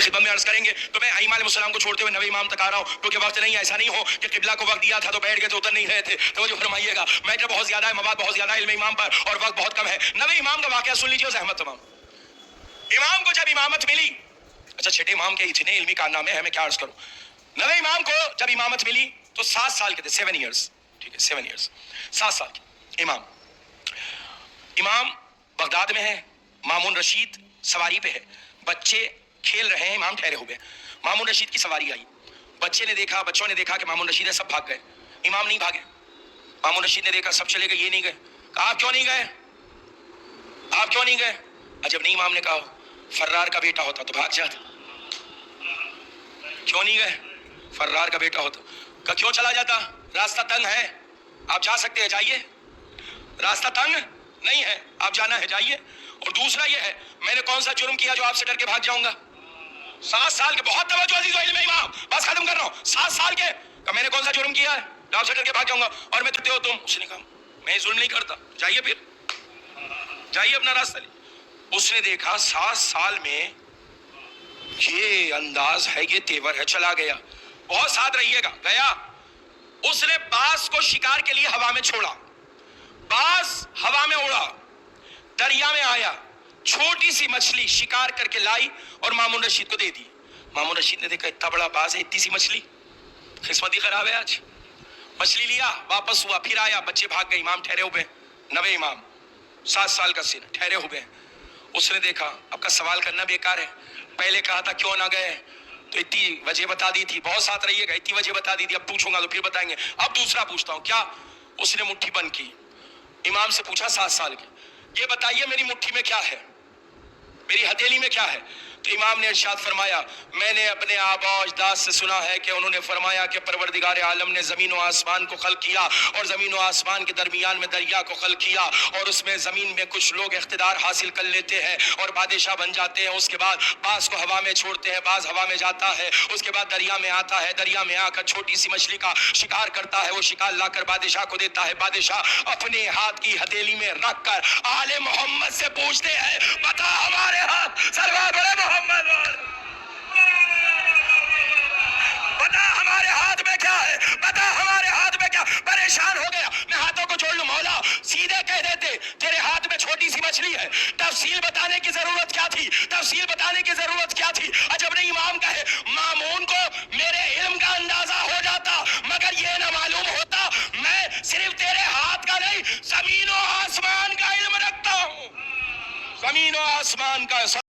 خدمت میں عرض کریں گے تو میں ائمہ علیہ السلام کو چھوڑتے ہوئے نویں امام تک آ رہا ہوں، کیونکہ وقت نہیں، ایسا نہیں ہو کہ قبلہ کو وقت دیا تھا تو بیٹھ گئے تو اتر نہیں رہے تھے. توجہ فرمائیے گا، میٹر بہت زیادہ ہے، مواد بہت زیادہ ہے علم امام پر، اور وقت بہت کم ہے. نویں امام کا واقعہ سن لیجیے، زحمت تمام. امام کو جب امامت ملی، اچھا چھٹے امام کے اتنے علمی کارنامے ہیں، میں کیا عرض کروں. نویں امام کو جب امامت ملی تو 7 سال کے تھے، 7 ایئرس. ٹھیک ہے، 7 ایئرس، 7 سال کے امام بغداد میں ہے. مامون رشید سواری پہ ہے، بچے کھیل رہے ہیں، امام ٹھہرے ہوئے. مامون رشید کی سواری آئی، بچوں نے دیکھا کہ مامون رشید ہے، سب بھاگ گئے. امام نہیں بھاگے. مامون رشید نے دیکھا سب چلے گئے، یہ نہیں گئے. کہا آپ کیوں نہیں گئے؟ آپ کیوں نہیں گئے؟ عجب نہیں، امام نے کہا فرار کا بیٹا ہوتا تو بھاگ جاتا. کیوں نہیں گئے؟ فرار کا بیٹا ہوتا. کہا کیوں چلا جاتا؟ راستہ تنگ ہے، آپ جا سکتے ہیں، جائیے. راستہ تنگ نہیں ہے، آپ جانا ہے، جائیے. اور دوسرا یہ ہے، میں نے کون سا جرم کیا جو آپ سے ڈر کے بھاگ جاؤں گا؟ 7 سال کے، بہت توجہ عزیز و علم امام، بس ختم کر رہا ہوں. 7 سال کے، کہ میں نے کون سا جرم کیا ہے جو آپ سے ڈر کے بھاگ جاؤں گا؟ اور میں تو تم. اس نے کہا میں ظلم نہیں کرتا، جائیے، پھر جائیے اپنا راستہ لے. اس نے دیکھا 7 سال میں یہ انداز ہے، یہ تیور ہے، چلا گیا. بہت ساتھ رہیے گا. گیا، اس نے باز کو شکار کے لیے ہوا میں چھوڑا، باز ہوا میں اڑا، دریا میں آیا، چھوٹی سی مچھلی شکار کر کے لائی اور مامون رشید کو دے دی. مامون رشید نے دیکھا اتنا بڑا باز ہے، اتنی سی مچھلی، قسمت ہی خراب ہے آج. مچھلی لیا، واپس ہوا، پھر آیا، بچے بھاگ گئے. امام ٹھہرے ہوئے، نویں امام، 7 سال کا سن، ٹھہرے ہوئے. اس نے دیکھا اب کا سوال کرنا بیکار ہے، پہلے کہا تھا کیوں نہ گئے تو اتنی وجہ بتا دی تھی. بہت ساتھ رہیے گا، اتنی وجہ بتا دی تھی، اب پوچھوں گا تو پھر بتائیں گے. اب دوسرا پوچھتا ہوں. کیا؟ اس نے مٹھی بند کی، امام سے پوچھا 7 سال کی، یہ بتائیے میری مٹھی میں کیا ہے، میری ہتھیلی میں کیا ہے؟ تو امام نے ارشاد فرمایا، میں نے اپنے آبا و اجداد سے سنا ہے کہ انہوں نے فرمایا کہ پروردگار عالم نے زمین و آسمان کو خلق کیا اور زمین و آسمان کے درمیان میں دریا کو خلق کیا، اور اس میں زمین میں کچھ لوگ اقتدار حاصل کر لیتے ہیں اور بادشاہ بن جاتے ہیں. اس کے بعد باز کو ہوا میں چھوڑتے ہیں، باز ہوا میں جاتا ہے، اس کے بعد دریا میں آتا ہے، دریا میں آ کر چھوٹی سی مچھلی کا شکار کرتا ہے، وہ شکار لا کر بادشاہ کو دیتا ہے. بادشاہ اپنے ہاتھ کی ہتھیلی میں رکھ کر آل محمد سے پوچھتے ہیں، بتا ہمارے ہاتھ، سرور بڑے محمد، بتا ہمارے ہاتھ میں کیا ہے، بتا ہمارے ہاتھ میں کیا. پریشان ہو گیا، میں ہاتھوں کو چھوڑ لوں. مولا سیدھے کہہ دیتے تیرے ہاتھ میں چھوٹی سی مچھلی ہے، تفصیل بتانے کی ضرورت کیا تھی، تفصیل بتانے کی ضرورت کیا تھی. عجب نہیں امام کہے، مامون کو میرے علم کا اندازہ ہو جاتا مگر یہ نہ معلوم ہوتا میں صرف تیرے ہاتھ کا نہیں، زمین و آسمان کا علم رکھتا ہوں، زمین و آسمان کا.